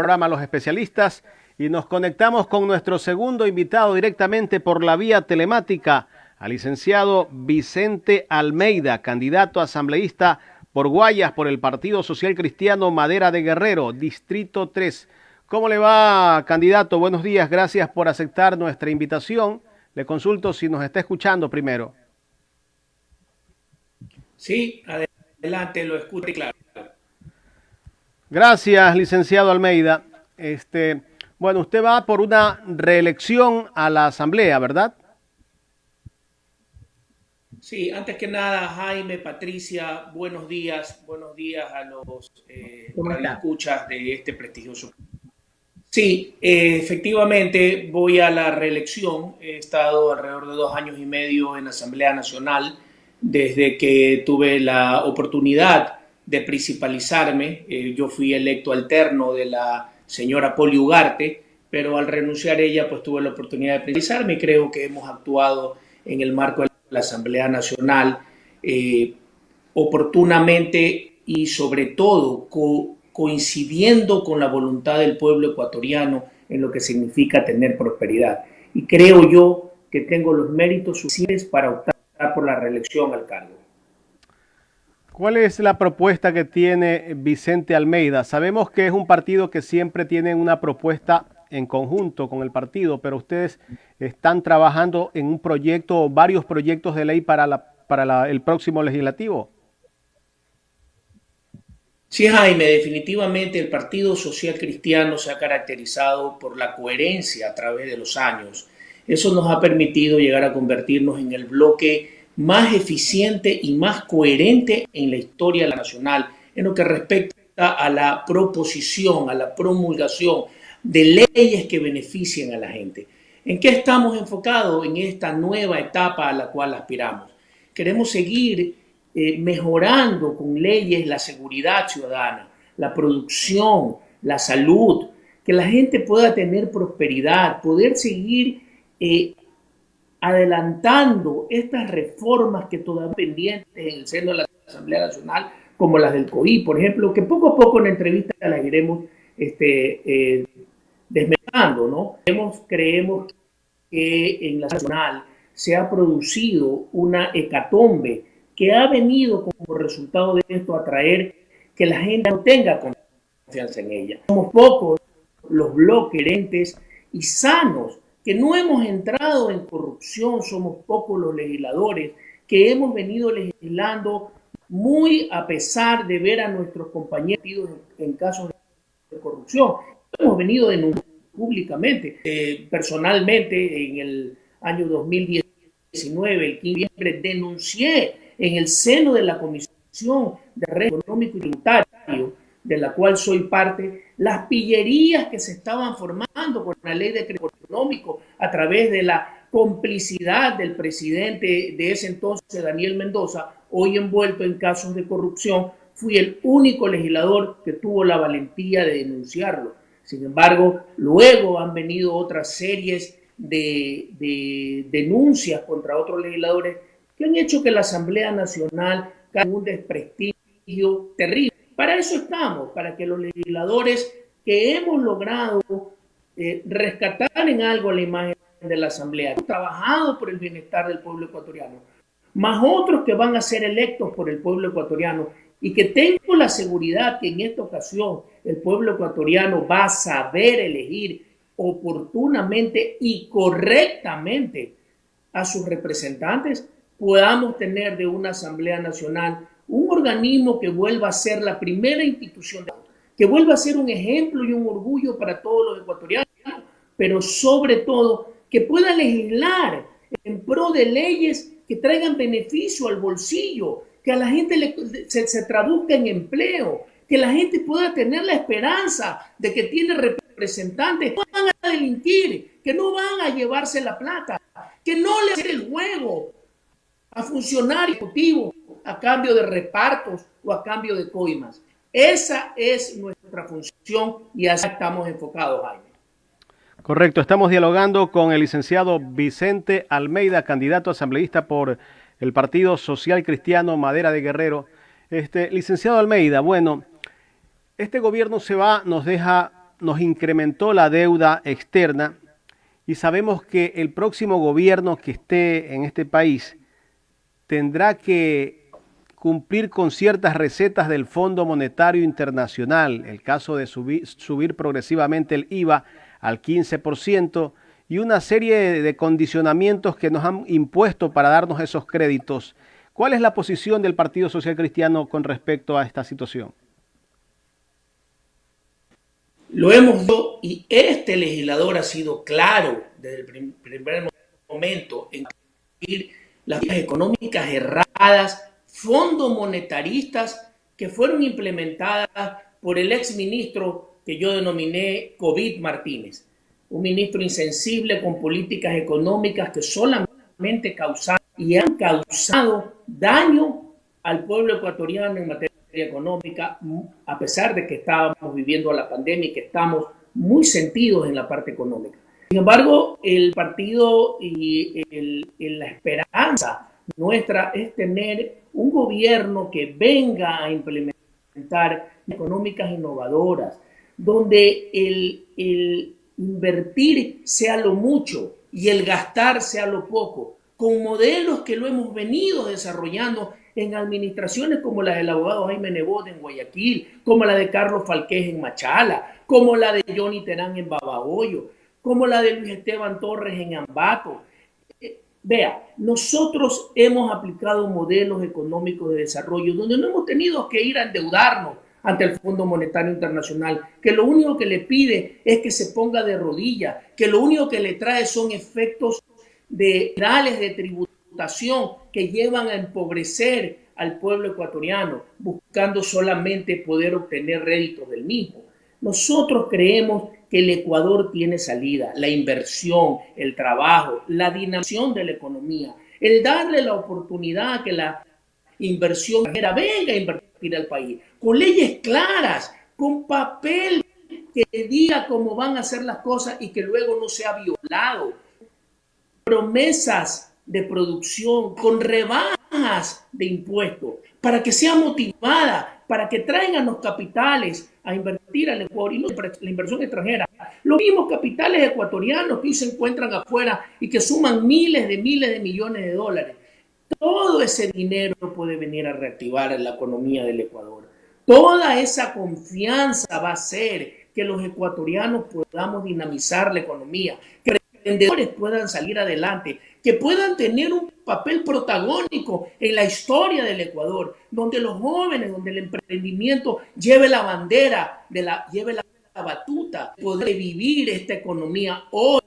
programa Los Especialistas y nos conectamos con nuestro segundo invitado directamente por la vía telemática, al licenciado Vicente Almeida, candidato asambleísta por Guayas por el Partido Social Cristiano Madera de Guerrero, Distrito 3. ¿Cómo le va, candidato? Buenos días, gracias por aceptar nuestra invitación. Le consulto si nos está escuchando primero. Sí, adelante, lo escucho claro. Gracias, licenciado Almeida. Bueno, usted va por una reelección a la Asamblea, ¿verdad? Sí, antes que nada, Jaime, Patricia, buenos días a los escuchas de este prestigioso. Sí, efectivamente voy a la reelección. He estado alrededor de 2 años y medio en la Asamblea Nacional desde que tuve la oportunidad de principalizarme. Yo fui electo alterno de la señora Poli Ugarte, pero al renunciar ella, pues tuve la oportunidad de principalizarme y creo que hemos actuado en el marco de la Asamblea Nacional oportunamente y sobre todo coincidiendo con la voluntad del pueblo ecuatoriano en lo que significa tener prosperidad. Y creo yo que tengo los méritos suficientes para optar por la reelección al cargo. ¿Cuál es la propuesta que tiene Vicente Almeida? Sabemos que es un partido que siempre tiene una propuesta en conjunto con el partido, pero ustedes están trabajando en un proyecto, varios proyectos de ley para el próximo legislativo. Sí, Jaime, definitivamente el Partido Social Cristiano se ha caracterizado por la coherencia a través de los años. Eso nos ha permitido llegar a convertirnos en el bloque más eficiente y más coherente en la historia nacional en lo que respecta a la proposición, a la promulgación de leyes que beneficien a la gente. ¿En qué estamos enfocados en esta nueva etapa a la cual aspiramos? Queremos seguir mejorando con leyes la seguridad ciudadana, la producción, la salud, que la gente pueda tener prosperidad, poder seguir adelantando estas reformas que todavía pendientes en el seno de la Asamblea Nacional, como las del COI, por ejemplo, que poco a poco en la entrevista las iremos desmenuzando, ¿no? Creemos que en la Nacional se ha producido una hecatombe que ha venido como resultado de esto a traer que la gente no tenga confianza en ella. Somos pocos los bloques coherentes y sanos que no hemos entrado en corrupción, somos pocos los legisladores que hemos venido legislando muy a pesar de ver a nuestros compañeros en casos de corrupción. Hemos venido denunciando públicamente, personalmente en el año 2019, el 15 de noviembre, denuncié en el seno de la Comisión de Régimen Económico y Tributario, de la cual soy parte, las pillerías que se estaban formando con la ley de crédito económico a través de la complicidad del presidente de ese entonces, Daniel Mendoza, hoy envuelto en casos de corrupción. Fui el único legislador que tuvo la valentía de denunciarlo. Sin embargo, luego han venido otras series de denuncias contra otros legisladores que han hecho que la Asamblea Nacional caiga en un desprestigio terrible. Para eso estamos, para que los legisladores que hemos logrado rescatar en algo la imagen de la Asamblea, hemos trabajado por el bienestar del pueblo ecuatoriano, más otros que van a ser electos por el pueblo ecuatoriano, y que tengo la seguridad que en esta ocasión el pueblo ecuatoriano va a saber elegir oportunamente y correctamente a sus representantes, podamos tener de una Asamblea Nacional un organismo que vuelva a ser la primera institución, que vuelva a ser un ejemplo y un orgullo para todos los ecuatorianos, pero sobre todo que pueda legislar en pro de leyes que traigan beneficio al bolsillo, que a la gente se traduzca en empleo, que la gente pueda tener la esperanza de que tiene representantes que no van a delinquir, que no van a llevarse la plata, que no le hacen el juego a funcionarios ejecutivos a cambio de repartos o a cambio de coimas. Esa es nuestra función y así estamos enfocados, Jaime. Correcto, estamos dialogando con el licenciado Vicente Almeida, candidato asambleísta por el Partido Social Cristiano Madera de Guerrero. Licenciado Almeida, bueno, este gobierno se va, nos deja nos incrementó la deuda externa y sabemos que el próximo gobierno que esté en este país tendrá que cumplir con ciertas recetas del Fondo Monetario Internacional, el caso de subir progresivamente el IVA al 15% y una serie de condicionamientos que nos han impuesto para darnos esos créditos. ¿Cuál es la posición del Partido Social Cristiano con respecto a esta situación? Lo hemos visto y este legislador ha sido claro desde el primer momento en las políticas económicas erradas, fondos monetaristas que fueron implementadas por el exministro que yo denominé COVID Martínez, un ministro insensible con políticas económicas que solamente causaron y han causado daño al pueblo ecuatoriano en materia económica, a pesar de que estábamos viviendo la pandemia y que estamos muy sentidos en la parte económica. Sin embargo, el partido y la esperanza nuestra es tener un gobierno que venga a implementar económicas innovadoras, donde el invertir sea lo mucho y el gastar sea lo poco, con modelos que lo hemos venido desarrollando en administraciones como la del abogado Jaime Nebot en Guayaquil, como la de Carlos Falqués en Machala, como la de Johnny Terán en Babahoyo, como la de Luis Esteban Torres en Ambato. Vea, nosotros hemos aplicado modelos económicos de desarrollo donde no hemos tenido que ir a endeudarnos ante el Fondo Monetario Internacional, que lo único que le pide es que se ponga de rodillas, que lo único que le trae son efectos reales de tributación que llevan a empobrecer al pueblo ecuatoriano, buscando solamente poder obtener réditos del mismo. Nosotros creemos que el Ecuador tiene salida, la inversión, el trabajo, la dinamización de la economía, el darle la oportunidad a que la inversión venga a invertir al país, con leyes claras, con papel que diga cómo van a hacer las cosas y que luego no sea violado, promesas de producción, con rebajas de impuestos, para que sea motivada, para que traigan los capitales a invertir al Ecuador y no la inversión extranjera. Los mismos capitales ecuatorianos que hoy se encuentran afuera y que suman miles de millones de dólares. Todo ese dinero puede venir a reactivar la economía del Ecuador. Toda esa confianza va a hacer que los ecuatorianos podamos dinamizar la economía, que los emprendedores puedan salir adelante, que puedan tener un papel protagónico en la historia del Ecuador, donde los jóvenes, donde el emprendimiento lleve la bandera, lleve la batuta, poder vivir esta economía hoy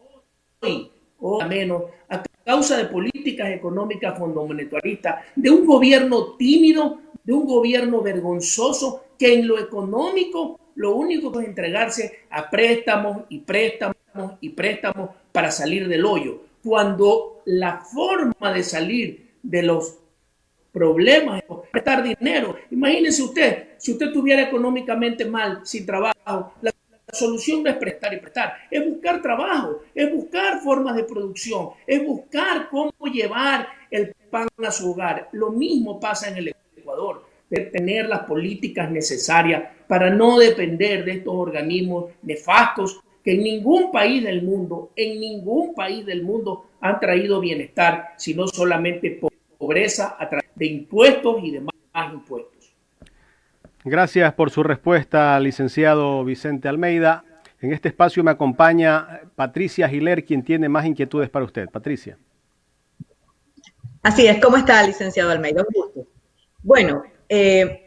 o al menos a causa de políticas económicas fondomonetaristas, de un gobierno tímido, de un gobierno vergonzoso, que en lo económico lo único que es entregarse a préstamos y préstamos y préstamos para salir del hoyo, cuando la forma de salir de los problemas es prestar dinero. Imagínense usted, si usted estuviera económicamente mal, sin trabajo, la solución no es prestar y prestar, es buscar trabajo, es buscar formas de producción, es buscar cómo llevar el pan a su hogar. Lo mismo pasa en el Ecuador, de tener las políticas necesarias para no depender de estos organismos nefastos que en ningún país del mundo han traído bienestar, sino solamente pobreza a través de impuestos y de más impuestos. Gracias por su respuesta, licenciado Vicente Almeida. En este espacio me acompaña Patricia Giler, quien tiene más inquietudes para usted. Patricia. Así es, ¿cómo está, licenciado Almeida? Un gusto. Bueno,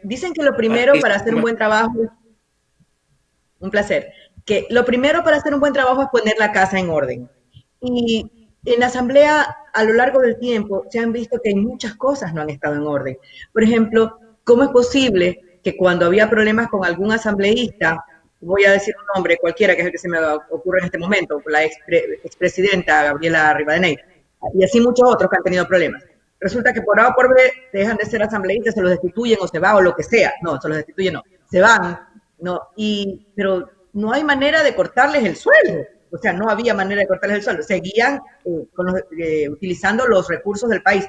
dicen que lo primero para hacer un buen trabajo, un placer, que lo primero para hacer un buen trabajo es poner la casa en orden. Y en la Asamblea, a lo largo del tiempo, se han visto que muchas cosas no han estado en orden. Por ejemplo, ¿cómo es posible que cuando había problemas con algún asambleísta, voy a decir un nombre cualquiera, que es el que se me ocurre en este momento, la expresidenta Gabriela Rivadeneira, y así muchos otros que han tenido problemas? Resulta que por A o por B dejan de ser asambleístas, se los destituyen o se va o lo que sea. No, se los destituyen no, se van, no, pero no hay manera de cortarles el sueldo. O sea, no había manera de cortarles el sueldo. Seguían utilizando los recursos del país.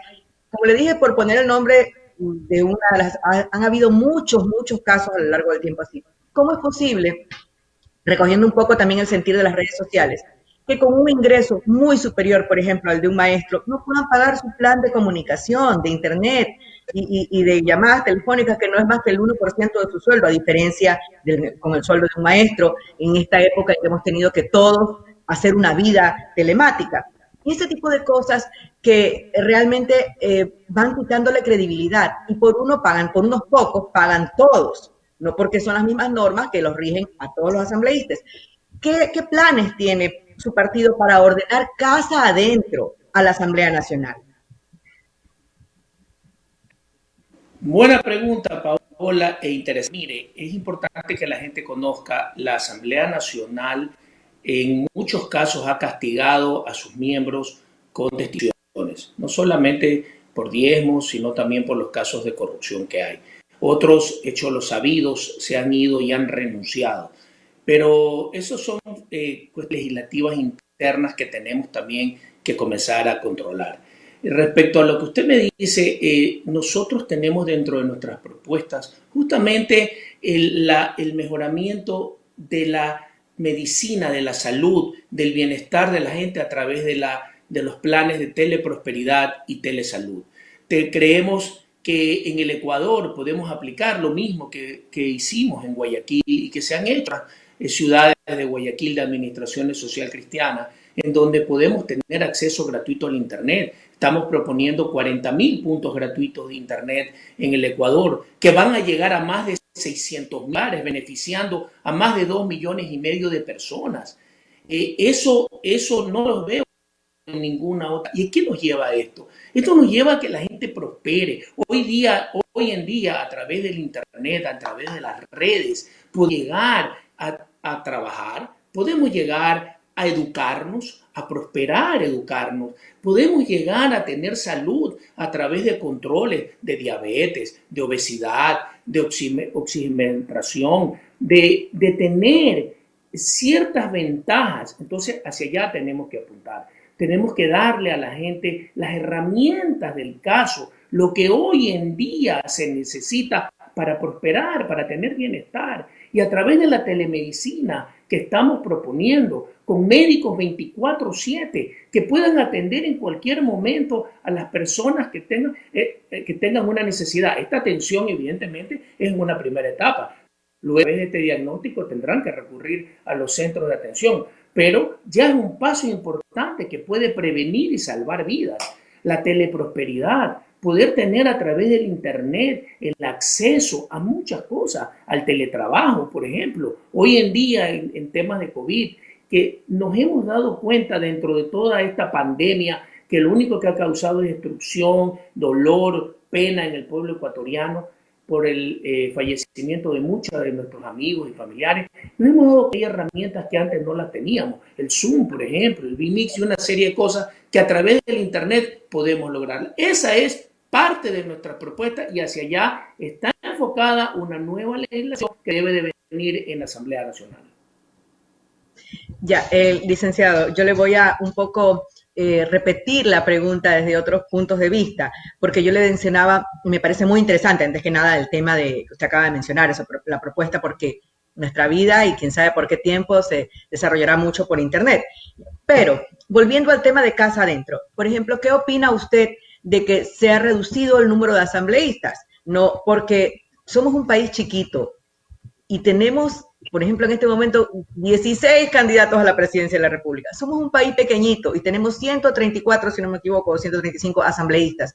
Como le dije, por poner el nombre de una de las... Han habido muchos casos a lo largo del tiempo así. ¿Cómo es posible recogiendo un poco también el sentir de las redes sociales, que con un ingreso muy superior, por ejemplo, al de un maestro, no puedan pagar su plan de comunicación, de internet y de llamadas telefónicas, que no es más que el 1% de su sueldo, a diferencia con el sueldo de un maestro, en esta época en que hemos tenido que todos hacer una vida telemática. Y ese tipo de cosas que realmente van quitándole credibilidad. Y por uno pagan, por unos pocos pagan todos, no porque son las mismas normas que los rigen a todos los asambleístas. ¿Qué planes tiene su partido para ordenar casa adentro a la Asamblea Nacional? Buena pregunta, Paola, e interesante. Mire, es importante que la gente conozca la Asamblea Nacional. En muchos casos ha castigado a sus miembros con destituciones, no solamente por diezmos, sino también por los casos de corrupción que hay. Otros, hechos los sabidos, se han ido y han renunciado. Pero esos son pues, legislativas internas que tenemos también que comenzar a controlar. Respecto a lo que usted me dice, nosotros tenemos dentro de nuestras propuestas justamente el mejoramiento de la medicina, de la salud, del bienestar de la gente a través de los planes de teleprosperidad y telesalud. Creemos que en el Ecuador podemos aplicar lo mismo que hicimos en Guayaquil y que se han hecho en ciudades de Guayaquil de administraciones social cristianas, en donde podemos tener acceso gratuito al Internet. Estamos proponiendo 40.000 puntos gratuitos de Internet en el Ecuador, que van a llegar a más de 600 hogares, beneficiando a más de 2,5 millones de personas. Eso no lo veo en ninguna otra. ¿Y qué nos lleva a esto? Esto nos lleva a que la gente prospere. Hoy en día, a través del Internet, a través de las redes, podemos llegar a trabajar, podemos llegar a educarnos, a prosperar, educarnos. Podemos llegar a tener salud a través de controles de diabetes, de obesidad, de oxigenación, de tener ciertas ventajas. Entonces, hacia allá tenemos que apuntar. Tenemos que darle a la gente las herramientas del caso, lo que hoy en día se necesita para prosperar, para tener bienestar. Y a través de la telemedicina que estamos proponiendo, con médicos 24/7, que puedan atender en cualquier momento a las personas que tengan una necesidad. Esta atención, evidentemente, es en una primera etapa. Luego de este diagnóstico tendrán que recurrir a los centros de atención, pero ya es un paso importante que puede prevenir y salvar vidas. La teleprosperidad, poder tener a través del Internet el acceso a muchas cosas, al teletrabajo, por ejemplo. Hoy en día, en temas de COVID, que nos hemos dado cuenta dentro de toda esta pandemia que lo único que ha causado es destrucción, dolor, pena en el pueblo ecuatoriano por el fallecimiento de muchos de nuestros amigos y familiares. Nos hemos dado que hay herramientas que antes no las teníamos, el Zoom, por ejemplo, el vMix y una serie de cosas que a través del Internet podemos lograr. Esa es parte de nuestra propuesta y hacia allá está enfocada una nueva legislación que debe de venir en la Asamblea Nacional. Ya, licenciado, yo le voy a un poco repetir la pregunta desde otros puntos de vista, porque yo le mencionaba, me parece muy interesante, antes que nada, el tema que usted acaba de mencionar, la propuesta, porque nuestra vida y quién sabe por qué tiempo se desarrollará mucho por Internet. Pero, volviendo al tema de casa adentro, por ejemplo, ¿qué opina usted de que se ha reducido el número de asambleístas? No, porque somos un país chiquito y tenemos, por ejemplo, en este momento, 16 candidatos a la presidencia de la República. Somos un país pequeñito y tenemos 134, si no me equivoco, 135 asambleístas.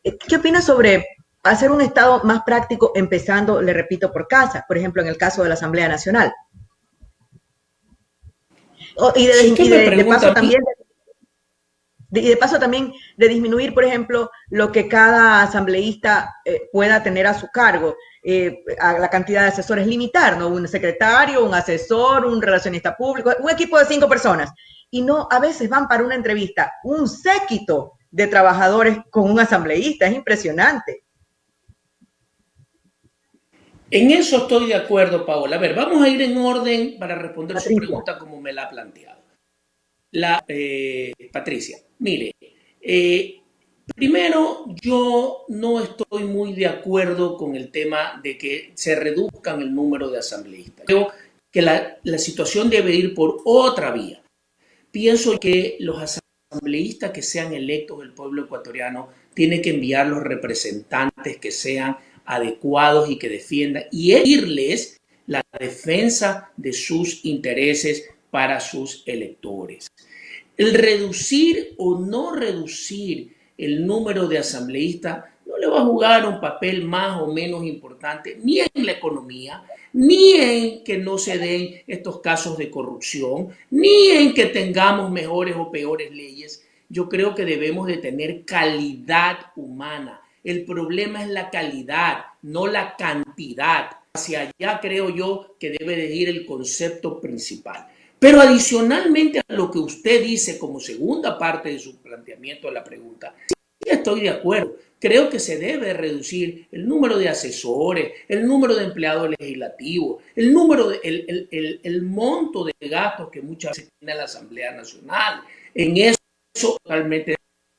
¿Qué opina sobre hacer un Estado más práctico, empezando, le repito, por casa? Por ejemplo, en el caso de la Asamblea Nacional. Y de paso también... Y de paso también de disminuir, por ejemplo, lo que cada asambleísta pueda tener a su cargo, a la cantidad de asesores, limitar, ¿no? Un secretario, un asesor, un relacionista público, un equipo de 5 personas. Y no, a veces van para una entrevista un séquito de trabajadores con un asambleísta, es impresionante. En eso estoy de acuerdo, Paola. A ver, vamos a ir en orden para responder su pregunta como me la ha planteado. Patricia, mire, primero yo no estoy muy de acuerdo con el tema de que se reduzcan el número de asambleístas. Creo que la situación debe ir por otra vía. Pienso que los asambleístas que sean electos del pueblo ecuatoriano tienen que enviar los representantes que sean adecuados y que defiendan y irles la defensa de sus intereses para sus electores. El reducir o no reducir el número de asambleístas no le va a jugar un papel más o menos importante ni en la economía, ni en que no se den estos casos de corrupción, ni en que tengamos mejores o peores leyes. Yo creo que debemos de tener calidad humana. El problema es la calidad, no la cantidad. Hacia allá creo yo que debe de ir el concepto principal. Pero adicionalmente a lo que usted dice como segunda parte de su planteamiento de la pregunta, sí estoy de acuerdo. Creo que se debe reducir el número de asesores, el número de empleados legislativos, el monto de gastos que muchas veces tiene la Asamblea Nacional. En eso totalmente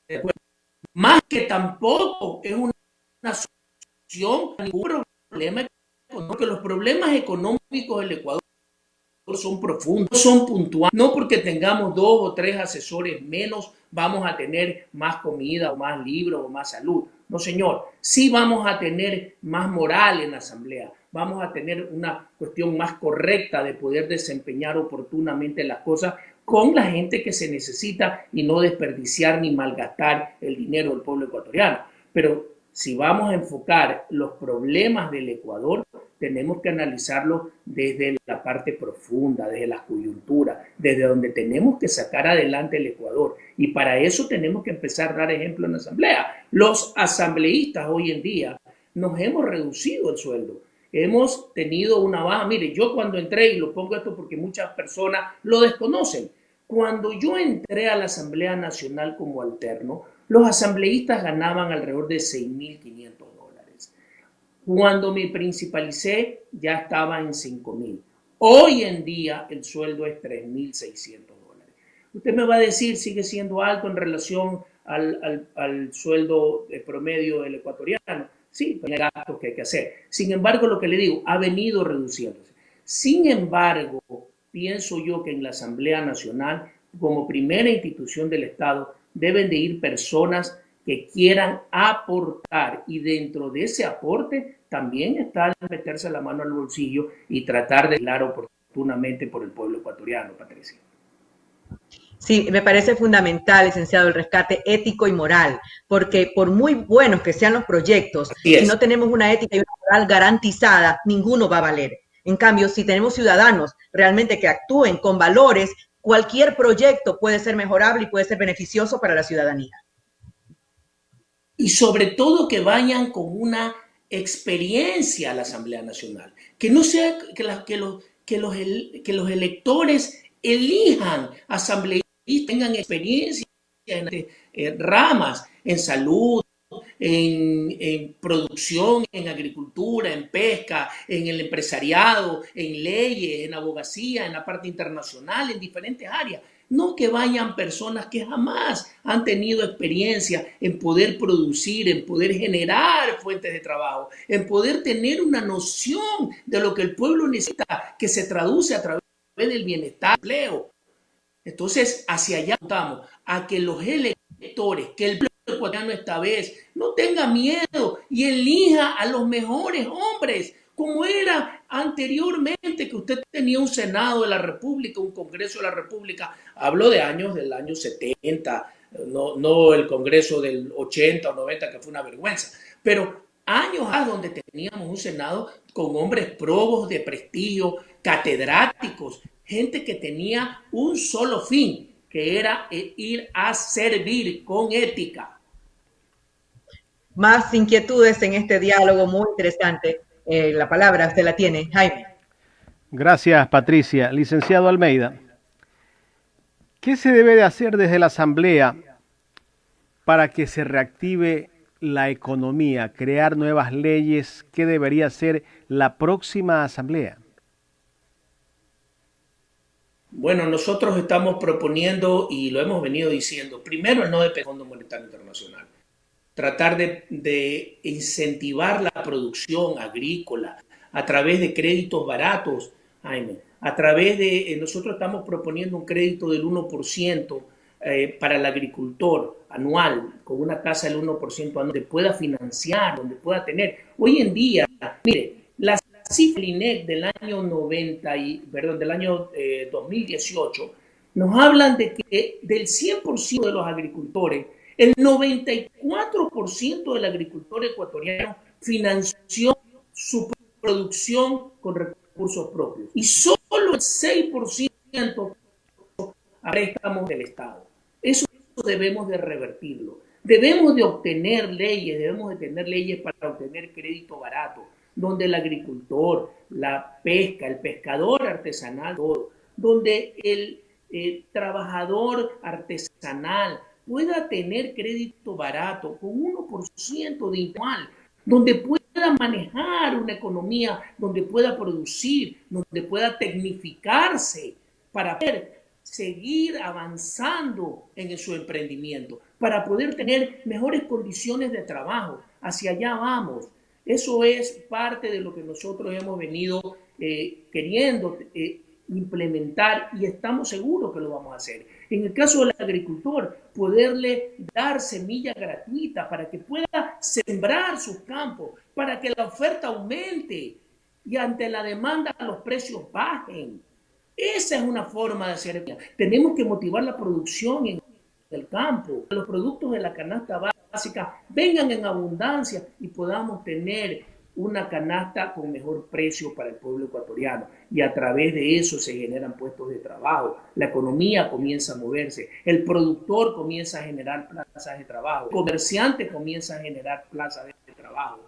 de acuerdo. Más que tampoco es una solución a ningún problema económico, porque los problemas económicos del Ecuador son profundos, son puntuales. No porque tengamos 2 o 3 asesores menos vamos a tener más comida o más libros o más salud. No, señor. Sí vamos a tener más moral en la asamblea. Vamos a tener una cuestión más correcta de poder desempeñar oportunamente las cosas con la gente que se necesita y no desperdiciar ni malgastar el dinero del pueblo ecuatoriano. Pero si vamos a enfocar los problemas del Ecuador, tenemos que analizarlo desde la parte profunda, desde la coyuntura, desde donde tenemos que sacar adelante el Ecuador. Y para eso tenemos que empezar a dar ejemplo en la asamblea. Los asambleístas hoy en día nos hemos reducido el sueldo. Hemos tenido una baja. Mire, yo cuando entré, y lo pongo esto porque muchas personas lo desconocen, cuando yo entré a la Asamblea Nacional como alterno, los asambleístas ganaban alrededor de $6.500. Cuando me principalicé ya estaba en 5.000. Hoy en día el sueldo es $3.600. Usted me va a decir, sigue siendo alto en relación al sueldo promedio del ecuatoriano. Sí, hay gastos que hay que hacer. Sin embargo, lo que le digo, ha venido reduciéndose. Sin embargo, pienso yo que en la Asamblea Nacional, como primera institución del Estado, deben de ir personas que quieran aportar y dentro de ese aporte también está meterse la mano al bolsillo y tratar de velar oportunamente por el pueblo ecuatoriano, Patricia. Sí, me parece fundamental, licenciado, el rescate ético y moral, porque por muy buenos que sean los proyectos, si no tenemos una ética y una moral garantizada, ninguno va a valer. En cambio, si tenemos ciudadanos realmente que actúen con valores, cualquier proyecto puede ser mejorable y puede ser beneficioso para la ciudadanía. Y sobre todo que vayan con una experiencia a la Asamblea Nacional, que no sea que los electores elijan asambleístas, tengan experiencia en ramas, en salud, en producción, en agricultura, en pesca, en el empresariado, en leyes, en abogacía, en la parte internacional, en diferentes áreas. No que vayan personas que jamás han tenido experiencia en poder producir, en poder generar fuentes de trabajo, en poder tener una noción de lo que el pueblo necesita, que se traduce a través del bienestar, del empleo. Entonces, hacia allá vamos, a que los electores, que el pueblo ecuatoriano esta vez no tenga miedo y elija a los mejores hombres, como era anteriormente, que usted tenía un Senado de la República, un Congreso de la República. Hablo de años del año 70, no el Congreso del 80 o 90, que fue una vergüenza, pero años donde teníamos un Senado con hombres probos de prestigio, catedráticos, gente que tenía un solo fin, que era ir a servir con ética. Más inquietudes en este diálogo muy interesante. La palabra usted la tiene, Jaime. Gracias, Patricia. Licenciado Almeida, ¿qué se debe de hacer desde la Asamblea para que se reactive la economía, crear nuevas leyes? ¿Qué debería ser la próxima Asamblea? Bueno, nosotros estamos proponiendo, y lo hemos venido diciendo, primero el no depender del Fondo Monetario Internacional. Tratar de incentivar la producción agrícola a través de créditos baratos, Jaime, a través de, nosotros estamos proponiendo un crédito del 1% para el agricultor anual, con una tasa del 1% anual, donde pueda financiar, donde pueda tener. Hoy en día, mire, la cifra del INEC del año 2018 nos hablan de que del 100% de los agricultores, el 94% del agricultor ecuatoriano financió su producción con recursos propios y solo el 6% a préstamos del Estado. Eso debemos de revertirlo. Debemos de obtener leyes para obtener crédito barato, donde el agricultor, la pesca, el pescador artesanal, todo, donde el trabajador artesanal pueda tener crédito barato con 1% de igual, donde pueda manejar una economía, donde pueda producir, donde pueda tecnificarse para poder seguir avanzando en su emprendimiento, para poder tener mejores condiciones de trabajo. Hacia allá vamos. Eso es parte de lo que nosotros hemos venido queriendo implementar y estamos seguros que lo vamos a hacer. En el caso del agricultor, poderle dar semilla gratuita para que pueda sembrar sus campos, para que la oferta aumente y ante la demanda los precios bajen. Esa es una forma de hacer. Tenemos que motivar la producción en el campo, que los productos de la canasta básica vengan en abundancia y podamos tener una canasta con mejor precio para el pueblo ecuatoriano. Y a través de eso se generan puestos de trabajo, la economía comienza a moverse, el productor comienza a generar plazas de trabajo, el comerciante comienza a generar plazas de trabajo.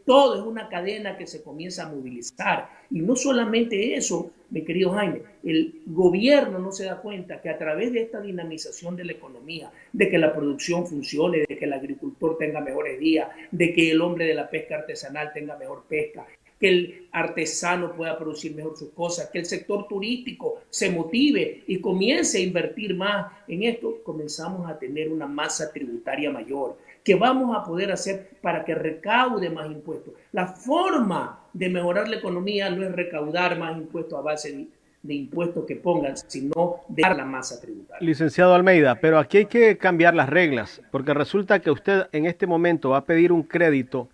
Todo es una cadena que se comienza a movilizar. Y no solamente eso, mi querido Jaime, el gobierno no se da cuenta que a través de esta dinamización de la economía, de que la producción funcione, de que el agricultor tenga mejores días, de que el hombre de la pesca artesanal tenga mejor pesca, que el artesano pueda producir mejor sus cosas, que el sector turístico se motive y comience a invertir más en esto, comenzamos a tener una masa tributaria mayor, que vamos a poder hacer para que recaude más impuestos. La forma de mejorar la economía no es recaudar más impuestos a base de impuestos que pongan, sino de dar la masa tributaria. Licenciado Almeida, pero aquí hay que cambiar las reglas, porque resulta que usted en este momento va a pedir un crédito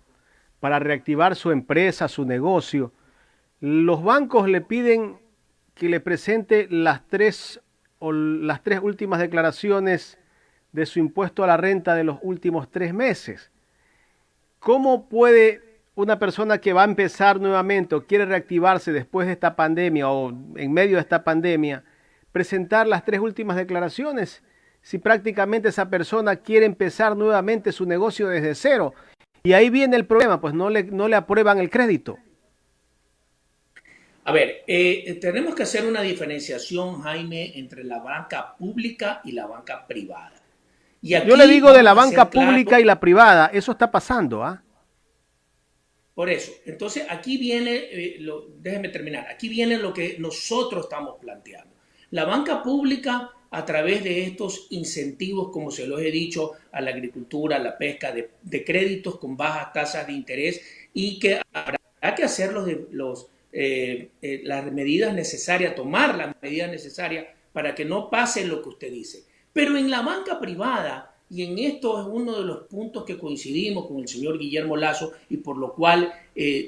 para reactivar su empresa, su negocio. Los bancos le piden que le presente las tres últimas declaraciones de su impuesto a la renta de los últimos 3 meses. ¿Cómo puede una persona que va a empezar nuevamente o quiere reactivarse después de esta pandemia o en medio de esta pandemia, presentar las 3 últimas declaraciones si prácticamente esa persona quiere empezar nuevamente su negocio desde cero? Y ahí viene el problema, pues no le aprueban el crédito. A ver, tenemos que hacer una diferenciación, Jaime, entre la banca pública y la banca privada. Y aquí yo le digo de la banca pública y la privada, eso está pasando, ¿ah? Por eso, entonces aquí viene, déjeme terminar, aquí viene lo que nosotros estamos planteando. La banca pública, a través de estos incentivos, como se los he dicho, a la agricultura, a la pesca, de créditos con bajas tasas de interés y que habrá que hacer las medidas necesarias, tomar las medidas necesarias para que no pase lo que usted dice. Pero en la banca privada, y en esto es uno de los puntos que coincidimos con el señor Guillermo Lasso y por lo cual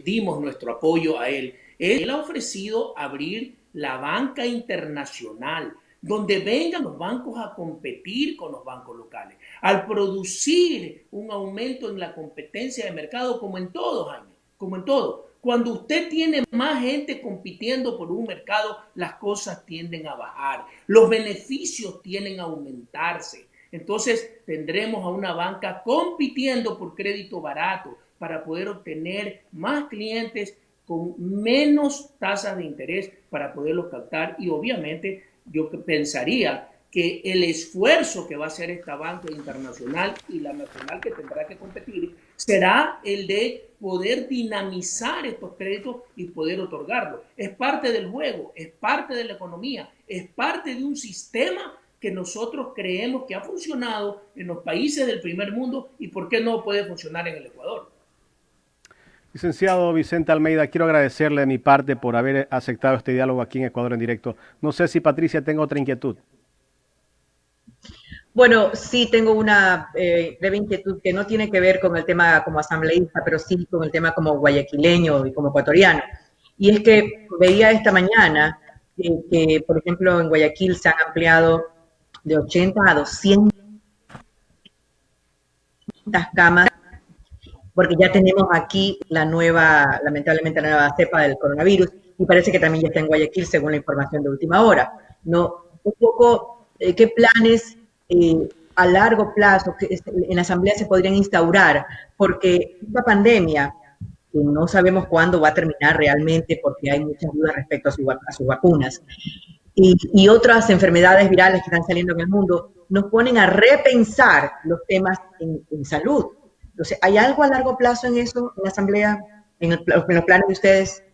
dimos nuestro apoyo a él, él ha ofrecido abrir la banca internacional, donde vengan los bancos a competir con los bancos locales, al producir un aumento en la competencia de mercado, como en todo, Jaime, como en todo. Cuando usted tiene más gente compitiendo por un mercado, las cosas tienden a bajar, los beneficios tienden a aumentarse. Entonces tendremos a una banca compitiendo por crédito barato para poder obtener más clientes con menos tasas de interés para poderlos captar y obviamente yo pensaría que el esfuerzo que va a hacer esta banca internacional y la nacional que tendrá que competir será el de poder dinamizar estos créditos y poder otorgarlos. Es parte del juego, es parte de la economía, es parte de un sistema que nosotros creemos que ha funcionado en los países del primer mundo y por qué no puede funcionar en el Ecuador. Licenciado Vicente Almeida, quiero agradecerle de mi parte por haber aceptado este diálogo aquí en Ecuador en Directo. No sé si Patricia tenga otra inquietud. Bueno, sí tengo una breve inquietud que no tiene que ver con el tema como asambleísta, pero sí con el tema como guayaquileño y como ecuatoriano. Y es que veía esta mañana por ejemplo, en Guayaquil se han ampliado de 80 a 200 camas, porque ya tenemos aquí la nueva, lamentablemente la nueva cepa del coronavirus, y parece que también ya está en Guayaquil, según la información de última hora. No, un poco, ¿qué planes a largo plazo que en la Asamblea se podrían instaurar? Porque esta pandemia, que no sabemos cuándo va a terminar realmente, porque hay muchas dudas respecto a sus vacunas, y otras enfermedades virales que están saliendo en el mundo, nos ponen a repensar los temas en salud. Entonces, ¿hay algo a largo plazo en eso, en la Asamblea, en los planes de ustedes?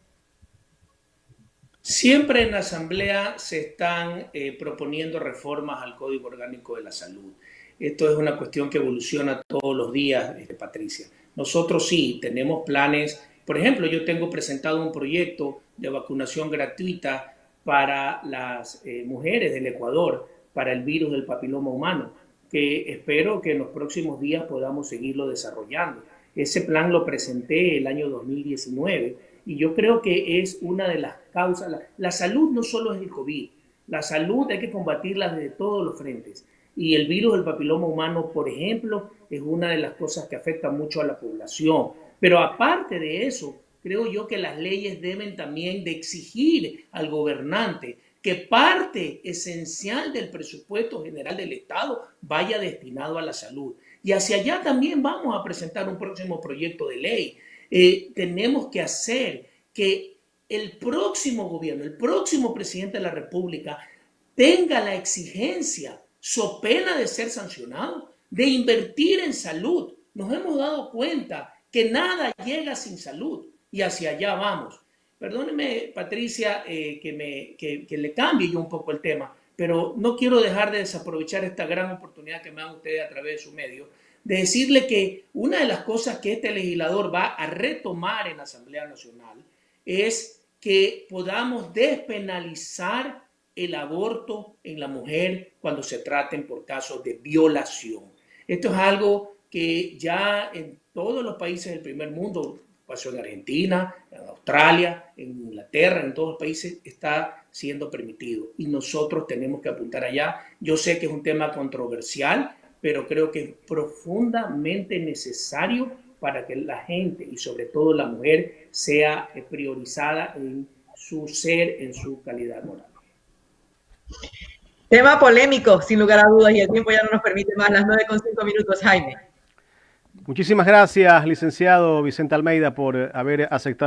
Siempre en la Asamblea se están proponiendo reformas al Código Orgánico de la Salud. Esto es una cuestión que evoluciona todos los días, Patricia. Nosotros sí tenemos planes. Por ejemplo, yo tengo presentado un proyecto de vacunación gratuita para las mujeres del Ecuador para el virus del papiloma humano, que espero que en los próximos días podamos seguirlo desarrollando. Ese plan lo presenté el año 2019 y yo creo que es una de las causas. La salud no solo es el COVID, la salud hay que combatirla desde todos los frentes. Y el virus del papiloma humano, por ejemplo, es una de las cosas que afecta mucho a la población. Pero aparte de eso, creo yo que las leyes deben también de exigir al gobernante que parte esencial del presupuesto general del Estado vaya destinado a la salud. Y hacia allá también vamos a presentar un próximo proyecto de ley. Tenemos que hacer que el próximo gobierno, el próximo presidente de la República tenga la exigencia, so pena de ser sancionado, de invertir en salud. Nos hemos dado cuenta que nada llega sin salud y hacia allá vamos. Perdóneme, Patricia, que le cambie yo un poco el tema, pero no quiero dejar de desaprovechar esta gran oportunidad que me dan ustedes a través de su medio, de decirle que una de las cosas que este legislador va a retomar en la Asamblea Nacional es que podamos despenalizar el aborto en la mujer cuando se traten por casos de violación. Esto es algo que ya en todos los países del primer mundo, pasó en Argentina, en Australia, en Inglaterra, en todos los países está siendo permitido y nosotros tenemos que apuntar allá. Yo sé que es un tema controversial, pero creo que es profundamente necesario para que la gente y sobre todo la mujer sea priorizada en su ser, en su calidad moral. Tema polémico, sin lugar a dudas, y el tiempo ya no nos permite más. Las 9:05, Jaime. Muchísimas gracias, licenciado Vicente Almeida, por haber aceptado